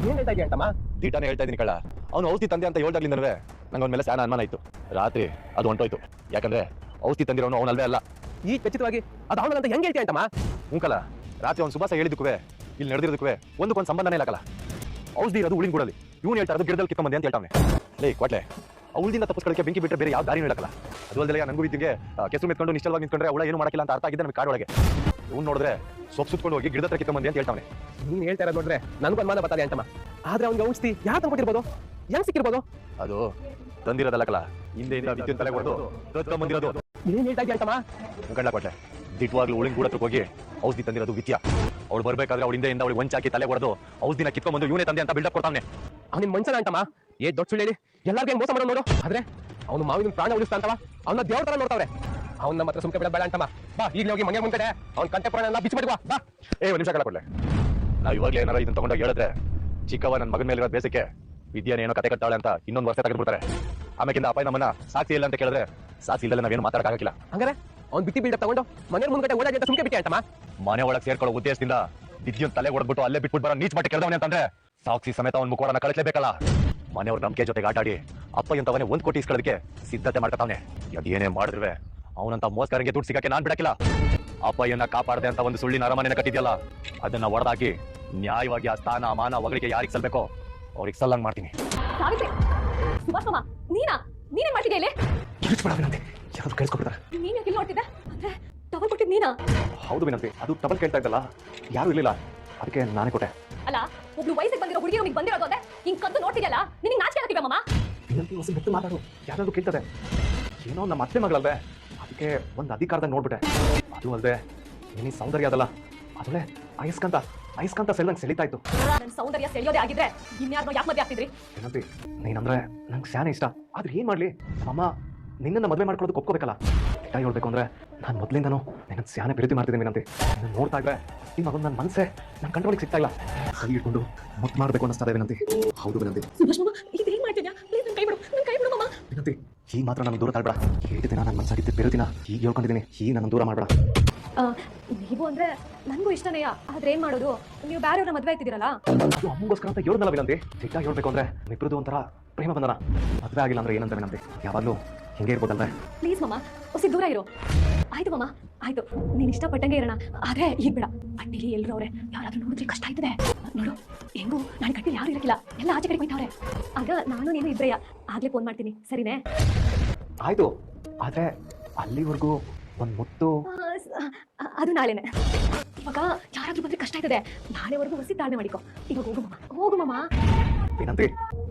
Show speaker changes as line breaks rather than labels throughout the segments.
ಏನ್ ಹೇಳ್ತಾ ಇದೀಯ ಅಂತಮ್ಮ?
ದೀಟಾನೇ ಹೇಳ್ತಾ ಇದೀನಿ ಕಳ್ಳ. ಅವ್ನು ಔಷಧಿ ತಂದೆ ಅಂತ ಹೇಳ್ದಾಗ್ಲಿಂದನವೇ ನಂಗೆ ಅವನ ಮೇಲೆ ಸ್ಯಾನ ಅನುಮಾನ ಆಯ್ತು. ರಾತ್ರಿ ಅದು ಹೊಂಟೋಯ್ತು. ಯಾಕಂದ್ರೆ ಔಷಧಿ ತಂದಿರೋನು ಅವನಲ್ವೇ ಅಲ್ಲ.
ಈ ಖಚಿತವಾಗಿ ಅದು ಅವನಂತ ಹೆಂಗ್ ಹೇಳ್ತೀಯ ಅಂತಮ್ಮ?
ಹ್ಞೂಕಲ್ಲ, ರಾತ್ರಿ ಅವ್ನು ಸುಭಾಸ ಹೇಳಿದಕ್ಕೂ ಇಲ್ಲಿ ನಡೆದಿರೋದಕ್ಕೂ ಒಂದಕ್ಕೊಂದು ಸಂಬಂಧನೇ ಇಲ್ಲಕಲ್ಲ. ಔಷಧಿ ಇರೋದು ಉಳಿನ ಕೂಡಲಿ, ಇವನು ಹೇಳ್ತಾ ಇರೋದು ಗಿಡದಲ್ಲಿ ಕಿತ್ಕೊಂಬಂದೆ ಅಂತ ಹೇಳ್ತಾನೆ. ಲೇ ಕ್ವಾಟ್ಲೆ, ಅವಳದಿಂದ ತಪ್ಪಿಸ್ಕೊಳ್ಳೋಕೆ ಬೆಂಕಿ ಬಿಟ್ಟರೆ ಬೇರೆ ಯಾವ ದಾರಿನೂ ಹೇಳಕಲ್ಲ. ಅದು ಅಲ್ಲದೆ ನನಗೂ ಇದ್ದಿಗೆ ಕೆಸರು ಮೆತ್ಕೊಂಡು ನಿಶ್ಚಲವಾಗಿ ನಿಂತ್ಕೊಂಡ್ರೆ ಅವಳ ಏನು ಮಾಡಕ್ಕಿಲ್ಲ ಅಂತ ಅರ್ಥ ಆಗಿದ್ದೆ ನಮಗೆ ಕಾಡೊಳಗೆ. ಇವ್ನು ನೋಡಿದ್ರೆ ಸೊಪ್ಪು ಸುತ್ಕೊಂಡು ಹೋಗಿ ಗಿಡದ ಹತ್ರ ಕಿತ್ಕೊಂಬಂದೆ ಅಂತ ಹೇಳ್ತಾನೆ.
ನೀನ್ ಹೇಳ್ತಾ ಇರೋದು ನೋಡ್ರೆ ನನಗೂ ಅನುಮಾನ ಬರ್ತದೆ ಅಂತಮ್ಮ. ಆದ್ರೆ ಅವ್ನಿಗೆ ಔಷಧಿ ಯಾರು ತಂದ್ಕೊಟ್ಟಿರ್ಬೋದು? ಹೆಂಗ್ ಸಿಕ್ಕಿರ್ಬೋದು?
ಅದು ತಂದಿರೋದಲ್ಲಕಲ್ಲ, ಹಿಂದೆ ವಿದ್ಯುತ್ ತಲೆ ಹೊಡೆದು ತಗೊಂಬಂದಿರೋದು.
ಏನ್ ಹೇಳ್ತಾ ಇದೆಯಾ ಅಂತಮ್ಮ?
ಮುಖಂಡ ಕೊಟ್ಟೆ ದಿಟ್ಟವಾಗ್ಲೂ ಉಳಿನ ಕೂಡ ಹೋಗಿ ಔಷಧಿ ತಂದಿರೋದು ವಿದ್ಯ. ಅವಳು ಬರ್ಬೇಕಾದ್ರೆ ಅವಳ ಹಿಂದೆಯಿಂದ ಅವಳಿಗೆ ಒಂಚಾಕಿ ತಲೆ ಹೊಡೆದು ಔಷಧಿನ ಕಿತ್ಕೊಂಡ್ಬಂದು ಇವನೇ ತಂದೆ ಅಂತ ಬಿಲ್ಡಪ್ ಕೊಡ್ತಾನೆ.
ಅವ್ನಿಗೆ ಮನ್ಸಲ್ಲ ಅಂತಮ್ಮ. ದೊಡ್ಡ ಸುಳ್ಳು ಹೇಳಿ ಎಲ್ಲಾರ್ಗೆ ಮೋಸ ಮಾಡೋ ನೋಡು. ಆದ್ರೆ ಅವನು ಮಾವಿನ ಪ್ರಾಣ ಉಳಿಸ್ತಾ ಅಂತವ. ಅವನ ದೇವ್ರ ತರ ನೋಡ್ತಾವ್ರೆ. ಅವ್ನ ಮಾತ್ರ ಸುಮ್ಕೆ ಬಿಡಬೇಡ ಅಂತಮ್ಮ. ಬಾ ಈಗಲೇ ಹೋಗಿ ಮನೆ ಮುಂದೆ ಅವ್ನ ಕಂಟೆ ಪ್ರಾಣ ಎಲ್ಲ ಬಿಚ್ಚಿ ಬಿಡುವ. ಬಾ.
ಒಂದ್ ನಿಮಿಷ ಕಳ ಕೊಡ್ಲೆ. ನಾವು ಇವಾಗಲೇ ಏನಾರ ಇದನ್ನ ತಗೊಂಡೋಗಿ ಹೇಳಿದ್ರೆ ಚಿಕ್ಕವ ನನ್ನ ಮಗನ ಮೇಲೆ ಇರೋ ಬೇಸಕ್ಕೆ ವಿದ್ಯಾನ ಏನೋ ಕತೆ ಕಟ್ಟಾಳೆ ಅಂತ ಇನ್ನೊಂದು ವರ್ಷ ತೆಗೆದ್ಬಿಡ್ತಾರೆ. ಆಮೇಕಿಂದ ಅಪ್ಪ ನಮ್ಮನ್ನ ಸಾಕ್ಷಿ ಇಲ್ಲ ಅಂತ ಕೇಳಿದ್ರೆ ಸಾಕ್ಷಿ ಇಲ್ಲದೆ ನಾವೇನು ಮಾತಾಡಕ್ಕಾಗಿಲ್ಲ.
ಹಂಗಾರೆ ಅವ್ನು ಬಿಟ್ಟಿ ಬಿಲ್ಡಪ್ ತಗೊಂಡು ಮನೆ ಮುಂದೆ ಓಡಾಡಿ ಅಂತ ಸುಮ್ಕೆ ಬಿಟ್ಟೆ ಅಂತಮ್ಮ.
ಮನೆ ಒಳಗೆ ಸೇರ್ಕೊಳ್ಳೋ ಉದ್ದೇಶದಿಂದ ವಿದ್ಯುತ್ ತಲೆ ಹೊಡೆದ್ಬಿಟ್ಟು ಅಲ್ಲೇ ಬಿಟ್ಬಿಟ್ಟು ಬರೋ ನೀಚ್ ಮಟ್ಟ ಕೆಳದವನೇ ಅಂತಂದ್ರೆ ಸಾಕ್ಷಿ ಸಮೇತ ಅವ್ನ ಮುಖವನ್ನ ಕಳಿಸ್ಲೇಬೇಕಲ್ಲ. ಮನೆಯವ್ರ ನಂಬಿಕೆ ಜೊತೆಗೆ ಆಟಾಡಿ ಅಪ್ಪ ಎಂತವನೇ 1 ಕೋಟಿ ಇಸ್ಕೊಳ್ಳೋದಕ್ಕೆ ಸಿದ್ಧತೆ ಮಾಡ್ತಾವನೆ. ಅದೇನೇ ಮಾಡಿದ್ರೆ ಅವನಂತ ಮೋಸ್ಕರಂಗೆ ದುಡ್ಡು ಸಿಗಕ್ಕೆ ನಾನ್ ಬಿಡಕ್ಕಿಲ್ಲ. ಅಪ್ಪಯ್ಯನ ಕಾಪಾಡದೆ ಅಂತ ಒಂದು ಸುಳ್ಳಿನ ಅರಮನೆನ ಕಟ್ಟಿದ್ಯಲ್ಲ, ಅದನ್ನ ಹೊಡೆದಾಕಿ ನ್ಯಾಯವಾಗಿ ಆ ಸ್ಥಾನ ಮಾನ ಒಗಳಿಗೆ ಯಾರಿಗೆ ಸಲ್ಬೇಕೋ ಅವ್ರಿಗೆ ಸಲ್ಲಂಗ್ ಮಾಡ್ತೀನಿ.
ನೀನೇ ಮಾಡ್ತಿದ್ಯಾ ಇಲ್ಲಿ?
ಯಾರು ಕೇಳಿಸ್ಕೊಬಿಡ್ತಾರೆ.
ನೀನ್ ಯಾಕೆ ಇಲ್ಲಿ ನೋಡ್ತಿದ್ದೆ? ಅಂದ್ರೆ ಟವಲ್ ಕೊಟ್ಟಿದ್ ನೀನಾ?
ಹೌದು ವಿನಂತಿ, ಅದು ಟವಲ್ ಕೇಳ್ತಾ ಇದ್ದಲ್ಲ, ಯಾರು ಇರ್ಲಿಲ್ಲ, ಅದಕ್ಕೆ ನಾನೇ ಕೊಟ್ಟೆ.
ಅಲ್ಲ, ಒಬ್ಳು ವಯಸ್ಸಿಗೆ ಬಂದಿರೋ ಹುಡುಗಿ ನಮಗೆ ಬಂದಿರೋದು ಅಂದ್ರೆ ಹಿಂಗ್ ಕದ್ದು ನೋಡ್ತಿದ್ಯಲ್ಲ, ನಿನಗೆ ನಾಚಿಕೆ ಆಗತ್ತಿವೆ ಮಾಮ?
ವಿನಂತಿ ಹೊಸ ಬೆತ್ತು ಮಾತಾಡು, ಯಾರಾದ್ರೂ ಕೇಳ್ತದೆ. ಏನೋ ನಮ್ಮ ಅತ್ತೆ ಮಗಳಲ್ವೇ, ಅದಕ್ಕೆ ಒಂದು ಅಧಿಕಾರದಾಗ ನೋಡ್ಬಿಟ್ಟೆ. ಅದು ಅಲ್ಲದೆ ನಿನ್ನ ಸೌಂದರ್ಯ ಅದಲ್ಲ, ಅದೊಳ್ಳೆ ಅಯಸ್ಕಾಂತ ಸೆಲ್ದಂಗೆ ಸೆಳಿತಾ ಇತ್ತು.
ನನ್ನ ಸೌಂದರ್ಯ ಸೆಳೆಯೋದೇ ಆಗಿದ್ರೆ ಇನ್ಯಾರನ್ನೋ ಯಾಕೆ ಮದುವೆ ಆಗ್ತಿದ್ರಿ?
ವಿನಂತಿ, ನೀನಂದ್ರೆ ನಂಗೆ ಸ್ಯಾನೆ ಇಷ್ಟ. ಆದ್ರೆ ಏನ್ ಮಾಡ್ಲಿ, ಅಮ್ಮ ನಿನ್ನನ್ನು ಮದುವೆ ಮಾಡ್ಕೊಳ್ಳೋದಕ್ಕೆ ಒಪ್ಕೋಬೇಕಲ್ಲ. ನಿಜ ಹೇಳ್ಬೇಕು ಅಂದ್ರೆ ನಾನು ಮೊದಲಿಂದನೂ ನಿನ್ನ ಸ್ಯಾನೆ ಪ್ರೀತಿ ಮಾಡ್ತಿದ್ದೀನಿ ವಿನಂತಿ. ನೀನು ನೋಡ್ತಾ ಇದ್ರೆ ಈ ಮಗನ ನನ್ನ ಮನಸ್ಸೇ ನನ್ನ ಕಂಟ್ರೋಲಿಗೆ ಸಿಗ್ತಾ ಇಲ್ಲ. ಕೈ ಇಟ್ಕೊಂಡು ಮುತ್ತು ಮಾಡಬೇಕು ಅನ್ನಿಸ್ತಾ ಇದೆ ವಿನಂತಿ. ಹೌದು ವಿನಂತಿ.
ಸುಭಾಷ್ ಮಾಮ, ಇದೇನ್ ಮಾಡ್ತಿದ್ಯಾ? ಪ್ಲೀಸ್ ನನ್ನ ಕೈ ಬಿಡು ಮಾಮ.
ವಿನಂತಿ, ಈ ಮಾತ್ರ ನನ್ನ ದೂರ ತಾಳ್ಬೇಡ. ಹೇಗೆ ದಿನ ನನ್ನ ಮನಸ್ಸಾಗಿದ್ದೆ ಬೇರೆ ದಿನ ಈಗ ಹೇಳ್ಕೊಂಡಿದ್ದೀನಿ, ಈ ನನ್ನ ದೂರ ಮಾಡಬೇಡ.
ನೀವು ಅಂದ್ರೆ ನನಗೂ ಇಷ್ಟನೇಯ, ಆದ್ರೆ ಏನ್ ಮಾಡೋದು, ನೀವು ಬೇರೆಯವ್ರ ಮದುವೆ ಆಯ್ತಿದ್ದೀರಲ್ಲ.
ಅದು ಅಮ್ಮಗೋಸ್ಕರ ಅಂತ ಹೇಳ್ದಲ್ಲ ವಿನಂತಿ. ನಿಜ ಹೇಳ್ಬೇಕು ಅಂದ್ರೆ ಇಬ್ಬರದು ಒಂಥರ ಪ್ರೇಮ ಬಂಧನ. ಮದುವೆ ಆಗಿಲ್ಲ ಅಂದ್ರೆ ಏನಂತ ವಿನಂತಿ, ಯಾವಾಗಲೂ ಹಿಂಗೆ ಇರ್ಬೋದಲ್ವೇ?
ಪ್ಲೀಸ್ ಮಾಮ, ಹೊಸಿ ದೂರ ಇರು. ಆಯ್ತು ಮಾಮ, ಆಯ್ತು, ನೀನ್ ಇಷ್ಟಪಟ್ಟಂಗೆ ಇರೋಣ. ಆದ್ರೆ ಈಗ ಬೇಡ. ಅಟ್ಟಿಲಿ ಎಲ್ರು ಅವ್ರೆ, ಯಾರಾದ್ರೂ ನೋಡಿದ್ರೆ ಕಷ್ಟ ಆಯ್ತದೆ. ನೋಡು, ಹೆಂಗು ನಾನು ಕಟ್ಟಿಲಿ ಯಾರು ಇರಕ್ಕಿಲ್ಲ, ಎಲ್ಲ ಆಚೆ ಕಡೆ ಹೋಯ್ತವ್ರೆ. ಆಗ ನಾನು ನೀನು ಇಬ್ರೆಯ ಆಗ್ಲೇ ಫೋನ್ ಮಾಡ್ತೀನಿ, ಸರಿನೇ?
ಆಯ್ತು, ಆದ್ರೆ ಅಲ್ಲಿವರೆಗೂ ಒಂದ್ ಮುತ್ತು
ಅದು ನಾಳೆನೆ. ಇವಾಗ ಯಾರಾದ್ರೂ ಬಂದ್ರೆ ಕಷ್ಟ ಆಯ್ತದೆ. ನಾಳೆವರೆಗೂ ಹೊಸಿ ತಾಳ್ಮೆ ಮಾಡಿಕೊ. ಇವಾಗ ಹೋಗು ಮಾಮ, ಹೋಗು ಮಾಮ.
ವಿನಂತಿ,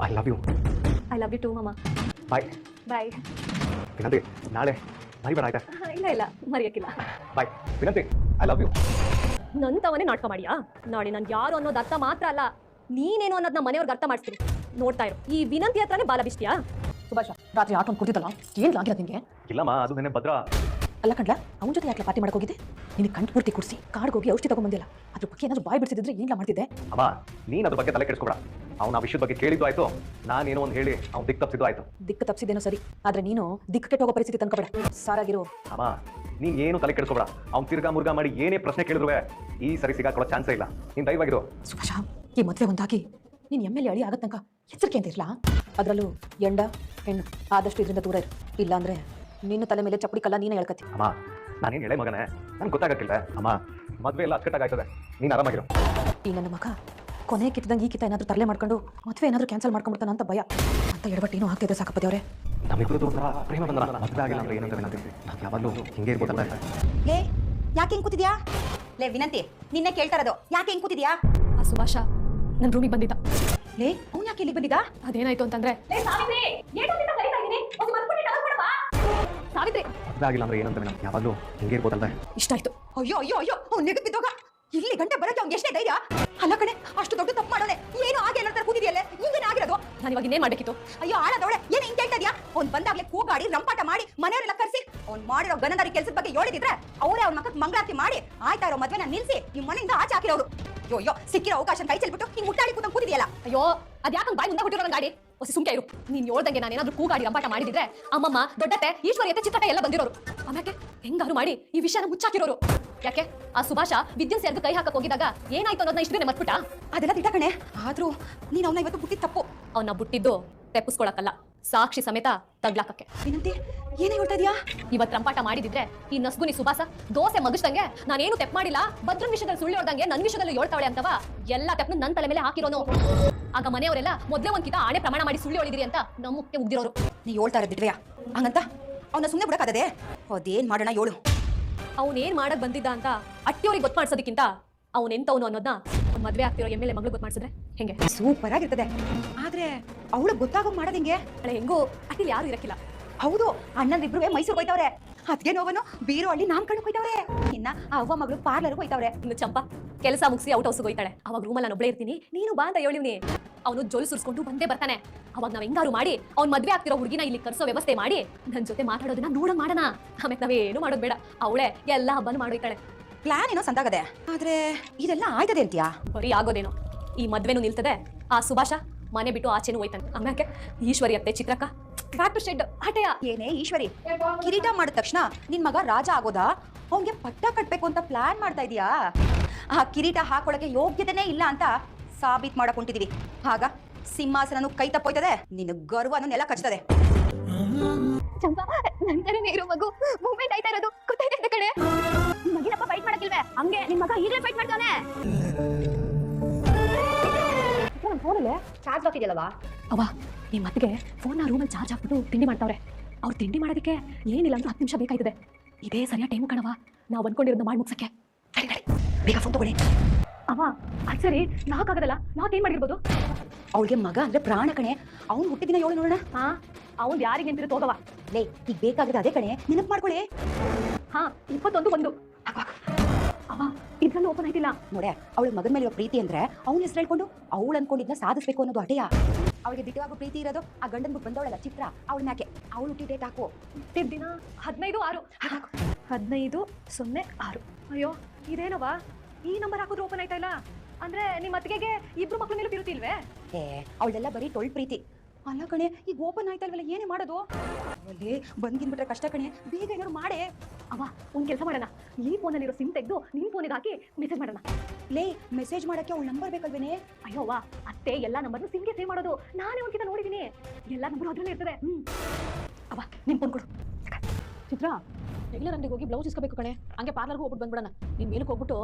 I love you.
I love you too ಮಾಮ.
ಬಾಯ್
ಬಾಯ್
ವಿನಂತಿ, ನಾಳೆ ಮರಿಬೇಡ ಆಯ್ತಾ?
ಇಲ್ಲ ಮರೆಯಕ್ಕಿಲ್ಲ.
ಬಾಯ್ ವಿನಂತಿ, ಐ ಲವ್ ಯು.
ನಂತವನೇ ನಾಟಕ ಮಾಡಿಯಾ? ನಾಳೆ ನಾನು ಯಾರು ಅನ್ನೋದು ಅರ್ಥ ಮಾತ್ರ ಅಲ್ಲ, ನೀನೇನು ಅನ್ನೋದನ್ನ ಮನೆಯವ್ರಿಗೆ ಅರ್ಥ ಮಾಡಿಸ್ತೀನಿ. ನೋಡ್ತಾ ಇರು, ಈ ವಿನಂತಿ ಹತ್ರನೇ ಬಾಲ ಬಿಸ್ತೀಯಾ? ಸುಭಾಷ, ರಾತ್ರಿ ಆಟೊಂದು ಕುಡಿದಲ್ಲ, ಏನ್ ಆಗಿಲ್ಲ ನಿಂಗೆ?
ಇಲ್ಲಮ್ಮ, ಅದು ನೆನೆ ಭದ್ರ.
ಅಲ್ಲ ಕಣ್ಲ, ಅವನ ಜೊತೆ ಯಾಕೆ ಪಾರ್ಟಿ ಮಾಡಕ್ ಹೋಗಿದ್ದೆ? ನಿನಗೆ ಕಂಠ ಪೂರ್ತಿ ಕುಡಿಸಿ ಕಾಡ್ಗೆ ಹೋಗಿ ಔಷಧಿ ತಗೊಂಡ್ಬಂದಿಲ್ಲ. ಅದ್ರ ಬಗ್ಗೆ ಏನಾದ್ರು ಬಾಯ್ ಬಿಡಿಸಿದ್ರೆ ಏನಿಲ್ಲ ಮಾಡ್ತಿದ್ದೆ.
ಅಮ್ಮ, ನೀನ್ ಅದ್ರ ಬಗ್ಗೆ ತಲೆ ಕೆಡಿಸ್ಕೊಬೇಡ. ಅವ್ನ ಆ ವಿಷಯದ ಬಗ್ಗೆ ಕೇಳಿದ್ದು ಆಯ್ತು, ನಾನೇನೋ ಒಂದು ಹೇಳಿ ಅವ್ನು ದಿಕ್ಕು ತಪ್ಪಿದ್ದು ಆಯ್ತು.
ದಿಕ್ಕು ತಪ್ಪಿಸಿದೇನೋ ಸರಿ, ಆದ್ರೆ ನೀನು ದಿಕ್ಕು ಕೆಟ್ಟ ಹೋಗೋ ಪರಿಸ್ಥಿತಿ ತಂದ್ಕೊಬೇಡ. ಸಾರಾಗಿರು.
ಅಮ್ಮ, ನೀನ್ ಏನು ತಲೆ ಕೆಡಿಸ್ಕೊಬೇಡ. ಅವ್ನು ತಿರ್ಗಾ ಮುರ್ಗಾ ಮಾಡಿ ಏನೇ ಪ್ರಶ್ನೆ ಕೇಳಿದ್ರು ಈ ಸರಿ ಸಿಗಾಕೊಳ್ಳೋ ಚಾನ್ಸೇ ಇಲ್ಲ. ನೀನ್ ದಯವಾಗಿರು.
ಸುಭಾಷ, ಈ ಮದುವೆ ಒಂದಾಗಿ ನೀನ್ ಎಮ್ಮೆಲ್ಲೆ ಅಳಿ ಆಗೋ ತನಕ ಎಚ್ಚರಿಕೆ ಅಂತ ಇರಲ್ಲ. ಅದರಲ್ಲೂ ಎಂಡ ಹೆಣ್ಣು ಆದಷ್ಟು ಇದರಿಂದ ದೂರ ಇರು. ಇಲ್ಲ ಅಂದ್ರೆ ನಿನ್ನ ತಲೆ ಮೇಲೆ ಚಪ್ಪಡಿ ಕಲ್ಲ ನೀನೇ ಹೇಳ್ಕತ್ತಿ.
ಅಮ್ಮ, ನಾನೇನು ಹೇಳೇ ಮಗನೇ, ನನ್ಗೆ ಗೊತ್ತಾಗಕ್ಕಿಲ್ಲ. ಅಮ್ಮ, ಮದುವೆ ಎಲ್ಲ ಅಚ್ಚುಕಟ್ಟಾಗಾಯ್ತದೆ, ನೀನು ಆರಾಮಾಗಿರು.
ಈ ನನ್ನ ಮಗ ಕೊನೆ ಕಿತ್ತದಂಗೆ ಈ ಕಿತ್ತ ಏನಾದರೂ ತರಲೆ ಮಾಡ್ಕೊಂಡು ಮದುವೆ ಏನಾದರೂ ಕ್ಯಾನ್ಸಲ್ ಮಾಡ್ಕೊಂಡ್ಬಿಡ್ತಾನ ಅಂತ ಭಯ. ಅಂತ ಎಡಬಟ್ಟೇನೋ ಆಗ್ತಿದೆ ಸಾಕಪ್ಪದೇವ್ರೆ.
ನಮ್ಮಿಬ್ಬರದು ಒಂಥರ ಪ್ರೇಮ ಬಂಧನ. ಮದುವೆ ಆಗಿಲ್ಲ ಅಂದ್ರೆ ಏನಂತ ವಿನಂತಿ, ನಾವು ಯಾವಾಗಲೂ ಹಿಂಗೆ ಇರ್ಬೋದಲ್ಲ.
ಲೇ, ಯಾಕೆ ಹೆಂಗ್ ಕೂತಿದ್ಯಾ? ಲೇ ವಿನಂತಿ, ನಿನ್ನೆ ಕೇಳ್ತಾ ಇರೋದು, ಯಾಕೆ ಹೆಂಗ್ ಕೂತಿದ್ಯಾ?
ಆ ಸುಭಾಷ ನನ್ನ ರೂಮಿಗೆ ಬಂದಿದ್ದ.
ಲೇ, ಅವ್ನು ಯಾಕೆ ಇಲ್ಲಿಗೆ ಬಂದಿದ್ದ?
ಅದೇನಾಯ್ತು ಅಂತಂದ್ರೆ, ಸಾವಿತ್ರಿ,
ಮದುವೆ ಆಗಿಲ್ಲ ಅಂದ್ರೆ ಏನಂತ ವಿನಂತಿ, ಯಾವಾಗಲೂ ಹಿಂಗೆ ಇರ್ಬೋದಲ್ಲ.
ಇಷ್ಟ ಆಯ್ತು.
ಅಯ್ಯೋ ಅಯ್ಯೋ ಅಯ್ಯೋ, ಅವ್ನು ನೆಗದ್ ಬಿದ್ದೋಗ. ಇಲ್ಲಿ ಗಂಟೆ ಬರಕ್ಕೆ ಅವ್ನಿಗೆ ಎಷ್ಟೇ ಧೈರ್ಯ? ಅಲ್ಲ ಕಣೆ, ಅಷ್ಟು ದೊಡ್ಡ ತಪ್ಪು ಮಾಡೋನೆ. ಏನು ಆಗಿ ಎಲ್ಲ ಕೂತಿದ್ಯಲ್ಲೇ, ಹಿಂಗೇನೆ ಆಗಿರೋದು.
ನಾನು ಇವಾಗ ಇನ್ನೇನ್ ಮಾಡ್ಬೇಕಿತ್ತು?
ಅಯ್ಯೋ ಆಳದವಳೆ, ಏನು ಹಿಂಗೆ ಹೇಳ್ತಾ ಇದೀಯಾ? ಅವ್ನು ಬಂದಾಗ್ಲೇ ಕೂಗಾಡಿ ರಂಪಾಟ ಮಾಡಿ ಮನೆಯವರೆಲ್ಲ ಕರ್ಸಿ ಅವ್ನು ಮಾಡಿರೋ ಗನದಾರಿ ಕೆಲಸದ ಬಗ್ಗೆ ಹೇಳಿದ್ರೆ ಅವರೇ ಅವ್ನ ಮಕ್ಕಳಿಗೆ ಮಂಗಳಾರತಿ ಮಾಡಿ ಆಯ್ತಾ ಇರೋ ಮದ್ವೆನ ನಿಲ್ಸಿ ಈ ಮನೆಯಿಂದ ಆಚೆ ಹಾಕಿರೋರು. ಅಯ್ಯೋ ಅಯ್ಯೋ, ಸಿಕ್ಕಿರೋ ಅವಕಾಶ ಕೈ ಚೆಲ್ಬಿಟ್ಟು ಹಿಂಗ್ ಮುಟ್ಟಾಡಿ ಕೂತಿದೆಯಲ್ಲ.
ಅಯ್ಯೋ, ಅದ್ಯಾಕಂಗ್ ಬಾಯಿ ಮುಂದೆ ಕೊಟ್ಟಿರೋ ಗಾಡಿ? ಹೊಸ ಸುಮ್ಕೆ ಇರು. ನೀನ್ ಹೇಳ್ದಂಗೆ ನಾನೇನಾದ್ರೂ ಕೂಗಾಡಿ ರಂಪಾಟ ಮಾಡಿದ್ರೆ ಅಮ್ಮಮ್ಮ, ದೊಡ್ಡತೆ, ಈಶ್ವರ್ಯತೆ, ಚಿತ್ರತೆ ಎಲ್ಲ ಬಂದಿರೋರು. ಆಮ್ಯಾಕೆ ಹೆಂಗಾರು ಮಾಡಿ ಈ ವಿಷಯನ ಮುಚ್ಚಾಕಿರೋರು. ಯಾಕೆ ಆ ಸುಭಾಷ ವಿದ್ಯುತ್ ಸೇರ್ದು ಕೈ ಹಾಕಕ್ ಹೋಗಿದಾಗ ಏನಾಯ್ತು ಅನ್ನೋದನ್ನ ಇಷ್ಟು ಮರ್ಬಿಟ್ಟ.
ಅದೆಲ್ಲ ದಿಟ ಕಣೆ, ಆದ್ರೂ ನೀನ್ ಅವನ್ನ ಇವತ್ತು ಬುಟ್ಟಿ ತಪ್ಪು.
ಅವನ್ನ ಬಿಟ್ಟಿದ್ದು ತೆಪ್ಪಿಸ್ಕೊಳಕಲ್ಲ, ಸಾಕ್ಷಿ ಸಮೇತ ತಗ್ಲಾಕಕ್ಕೆ.
ಏನಂತೆ? ಏನೇ ಹೇಳ್ತಾ ಇದೀಯಾ?
ಇವತ್ ರಂಪಾಟ ಮಾಡಿದಿದ್ರೆ ಈ ನಸ್ಗುನಿ ಸುಭಾಸ ದೋಸೆ ಮಗಷ್ಟಂಗೆ ನಾನೇನು ತೆಪ್ ಮಾಡಿಲ್ಲ, ಭದ್ರನ್ ವಿಷಯದಲ್ಲಿ ಸುಳ್ಳು ಹೇಳ್ದಂಗೆ ನನ್ ವಿಷಯದಲ್ಲೂ ಹೇಳ್ತಾವಳೆ ಅಂತವ ಎಲ್ಲ ತೆಪ್ನ ನನ್ ತಲೆ ಮೇಲೆ ಹಾಕಿರೋನು. ಆಗ ಮನೆಯವರೆಲ್ಲ ಮೊದ್ಲೇ ಒಂದ್ಕಿತ ಆಣೆ ಪ್ರಮಾಣ ಮಾಡಿ ಸುಳ್ಳು ಹೇಳಿದಿರಿ ಅಂತ ನಮ್ಮಕ್ಕೆ ಉಗ್ದಿರೋರು.
ನೀ ಹೇಳ್ತಾ ಇರೋದಿಟ್ವೆಯಾ ಹಂಗಂತ ಅವನ ಸುಮ್ಮನೆ ಬಿಡಕ್ಕಾಗದೆ? ಅದೇನ್ ಮಾಡೋಣ ಹೇಳು.
ಅವನೇನ್ ಮಾಡಕ್ ಬಂದಿದ್ದ ಅಂತ ಅಟ್ಟಿಯವ್ರಿಗೆ ಗೊತ್ತು ಮಾಡ್ಸೋದಕ್ಕಿಂತ ಅವನೆಂತವನು ಅನ್ನೋದನ್ನ ಒಂದ್ ಮದ್ವೆ ಆಗ್ತಿರೋ ಎಮ್ ಎಲ್ ಎ ಮಗಳು ಗೊತ್ತು ಮಾಡ್ಸಿದ್ರೆ ಹೆಂಗೆ?
ಸೂಪರ್ ಆಗಿರ್ತದೆ. ಆದ್ರೆ ಅವಳು ಗೊತ್ತಾಗೋ ಮಾಡೋದ್ ಹೆಂಗೆ?
ಹೆಂಗೋ ಅಟ್ಟಿಲ್ ಯಾರು ಇರಕ್ಕಿಲ್ಲ.
ಹೌದು, ಅಣ್ಣಂದಿಬ್ರು ಮೈಸೂರು ಹೋಯ್ತವ್ರೆ. ಅದ್ಗೆ ನೋವನು ಬೀರು ಹಳ್ಳಿ ನಾಮಕರಣಕ್ಕೆ ಹೋಯ್ತವ್ರೆ. ಇನ್ನ ಆ ಅವ್ವ ಮಗಳು ಪಾರ್ಲರ್ ಹೋಯ್ತವ್ರೆ.
ಇನ್ನು ಚಂಪಾ ಕೆಲಸ ಮುಗಿಸಿ ಔಟ್ ಹೌಸ್ ಹೋಯ್ತಾಳೆ. ಅವಾಗ ರೂಮಲ್ಲಿ ನಾನು ಒಬ್ಳೇ ಇರ್ತೀನಿ, ನೀನು ಬಾ ಅಂತ ಹೇಳಿವ್ನಿ. ಅವನು ಜೊಲು ಸುರಿಸ್ಕೊಂಡು ಬಂದೇ ಬರ್ತಾನೆ. ಅವಾಗ ನಾವ್ ಹೆಂಗಾರು ಮಾಡಿ ಅವ್ನ್ ಮದ್ವೆ ಆಗ್ತಿರೋ ಹುಡುಗಿನ ಇಲ್ಲಿ ಕರ್ಸೋ ವ್ಯವಸ್ಥೆ ಮಾಡಿ ನನ್ ಜೊತೆ ಮಾತಾಡೋದನ್ನ ನೋಡಂಗ್ ಮಾಡೋಣ. ಆಮೇಲೆ ನಾವೇನು ಮಾಡೋದ್ ಬೇಡ, ಅವಳೆ ಎಲ್ಲ ಹಬ್ಬನ ಮಾಡೋಯ್ತಾಳೆ.
ಪ್ಲಾನ್ ಏನೋ ಸಂದಾಗದೆ, ಆದ್ರೆ ಇದೆಲ್ಲ ಆಯ್ತದೆ ಅಂತೀಯಾ?
ಬರೀ ಆಗೋದೇನೋ, ಈ ಮದ್ವೆನೂ ನಿಲ್ತದೆ, ಆ ಸುಭಾಷ ಮನೆ ಬಿಟ್ಟು ಆಚೆನೂ ಹೋಯ್ತಾನೆ. ಆಮ್ಯಾಕೆ ಈಶ್ವರಿ ಅತ್ತೆ ಚಿತ್ರಕ್ಕ ಫ್ಯಾಕ್ಟರಿ ಶೆಡ್ ಆಟೆಯ.
ಏನೇ ಈಶ್ವರಿ, ಕಿರೀಟ ಮಾಡಿದ ತಕ್ಷಣ ನಿನ್ ಮಗ ರಾಜ ಆಗೋದಾ? ಅವನ್ಗೆ ಪಟ್ಟ ಕಟ್ಬೇಕು ಅಂತ ಪ್ಲಾನ್ ಮಾಡ್ತಾ ಇದೀಯಾ? ಆ ಕಿರೀಟ ಹಾಕೊಳಕ್ಕೆ ಯೋಗ್ಯತೆನೇ ಇಲ್ಲ ಅಂತ ಸಾಬೀತ್ ಮಾಡಕ್ ಹೊಂಟಿದೀವಿ. ಆಗ ಸಿಂಹಾಸನನು ಕೈ ತಪ್ಪೋಯ್ತದೆ, ನಿನ್ನ ಗರ್ವನು ನೆಲ ಕಚ್ತದೆ.
ಚಂಪಾ, ನಂತರನೇ ಇರೋ ಮಗು ಮೂವ್ಮೆಂಟ್ ಆಯ್ತಾ ಇರೋದು ಗೊತ್ತಾಯ್ತಾ ಕಡೆ. ಮಗಿನಪ್ಪ ಫೈಟ್ ಮಾಡಕ್ಕಿಲ್ವೇ? ಹಂಗೆ ನಿನ್ ಮಗ ಈಗಲೇ ಫೈಟ್ ಮಾಡ್ತಾನೆ. ಫೋನಲ್ಲಿ ಚಾರ್ಜ್ ಹಾಕಿದ್ಯಲ್ಲವಾ? ಅವ್ವ, ನಿಮ್ಮ ಮತ್ತಿಗೆ ಫೋನ್ನ ರೂಮಲ್ಲಿ ಚಾರ್ಜ್ ಹಾಕ್ಬಿಟ್ಟು ತಿಂಡಿ ಮಾಡ್ತಾವ್ರೆ. ಅವ್ರು ತಿಂಡಿ ಮಾಡೋದಕ್ಕೆ ಏನಿಲ್ಲ ಅಂದ್ರೆ 10 ನಿಮಿಷ ಬೇಕಾಯ್ತದೆ. ಇದೇ ಸರಿಯಾದ ಟೈಮು ಕಣವ ನಾವು ಅನ್ಕೊಂಡಿರೋದನ್ನ ಮಾಡಿ ಮುಗ್ಸಕ್ಕೆ.
ಬೇಗ ಫೋನ್ ತಗೊಳ್ಳಿ.
ಅವ ಅದು ಸರಿ, ನಾಕಾಗದಲ್ಲ, ನಾವೇನ್ ಮಾಡಿರ್ಬೋದು?
ಅವಳಿಗೆ ಮಗ ಅಂದ್ರೆ ಪ್ರಾಣ ಕಣೆ. ಅವ್ನು ಹುಟ್ಟಿದಿನ ಹೇಳು ನೋಡೋಣ.
ಹಾ, ಅವ್ನು ಯಾರಿಗೆ ಅಂತಿರೋ ತೋಗವ.
ಲೇ, ಈಗ ಬೇಕಾಗಿದೆ ಅದೇ ಕಣೆ, ನೆನಪು ಮಾಡ್ಕೊಳ್ಳಿ.
ಹಾ, 21 ಅವ ಇದ್ರಲ್ಲೂ ಓಪನ್ ಆಯ್ತಿಲ್ಲ
ನೋಡೆ. ಅವಳ ಮಗನ ಮೇಲೆ ಪ್ರೀತಿ ಅಂದ್ರೆ ಅವ್ನ ಹೆಸರು ಹೇಳ್ಕೊಂಡು ಅವಳು ಅನ್ಕೊಂಡಿದ್ನ ಸಾಧಿಸ್ಬೇಕು ಅನ್ನೋದು ಅಟೆಯ. ಅವಳಿಗೆ ದಿಟ್ಟವಾಗೂ ಪ್ರೀತಿ ಇರೋದು ಆ ಗಂಡನ್ ಬಿಟ್ಟು ಬಂದವಳಲ್ಲ ಚಿತ್ರ, ಅವಳ ಮ್ಯಾಕೆ. ಅವಳು ಹುಟ್ಟಿ ಡೇಟ್ ಹಾಕು.
ಹುಟ್ಟಿದ ದಿನ 15/6 15/06. ಅಯ್ಯೋ, ಇದೇನವಾ ಈ ನಂಬರ್ ಹಾಕಿದ್ರೆ ಓಪನ್ ಆಯ್ತಾ ಇಲ್ಲ ಅಂದ್ರೆ ನಿಮ್ಮ ಅತ್ತಿಗೆಗೆ 2 ಮಕ್ಳ ಮೇಲೂ ಇರುತ್ತಿಲ್ವೇ?
ಅವಳೆಲ್ಲ ಬರೀ ಟೊಳ್ ಪ್ರೀತಿ ಅಲ್ಲ ಕಣೆ. ಈಗ ಓಪನ್ ಆಯ್ತಾ ಇಲ್ವಲ್ಲ, ಏನೇ ಮಾಡೋದು? ಅಲ್ಲಿ ಬಂದ್ಗಿನ್ಬಿಟ್ರೆ ಕಷ್ಟ ಕಣೆ, ಬೇಗ ಏನಾದ್ರು ಮಾಡೇ.
ಅವ ಒಂದ್ ಕೆಲಸ ಮಾಡೋಣ, ಈ ಫೋನಲ್ಲಿರೋ ಸಿಮ್ ತೆಗೆದು ನಿನ್ ಫೋನಿಗೆ ಹಾಕಿ ಮೆಸೇಜ್ ಮಾಡೋಣ.
ಲೇ, ಮೆಸೇಜ್ ಮಾಡಕ್ಕೆ ಅವಳ ನಂಬರ್ ಬೇಕಲ್ವೇನೆ?
ಅಯ್ಯೋ ಅವ್ವ, ಅತ್ತೆ ಎಲ್ಲಾ ನಂಬರ್ನು ಸಿಮ್ಗೆ ಸೇವ್ ಮಾಡೋದು. ನಾನೇ ಒಂದ್ಕಿತ ನೋಡಿದೀನಿ, ಎಲ್ಲಾ ನಂಬರ್ ಅದ್ರಲ್ಲೇ ಇರ್ತದೆ. ಅವ ನಿನ್ ಫೋನ್ ಕೊಡು. ಚಿತ್ರ, ರೆಗ್ಯುಲರ್ ಅಂಗಡಿಗೆ ಹೋಗಿ ಬ್ಲೌಸ್ ಇಸ್ಕೋಬೇಕು ಕಣೆ, ಹಂಗೆ ಪಾರ್ಲರ್ಗೂ ಹೋಗ್ಬಿಟ್ಟು ಬಂದ್ಬಿಡೋಣ. ನಿನ್ ಮೇಲಕ್ಕೆ ಹೋಗ್ಬಿಟ್ಟು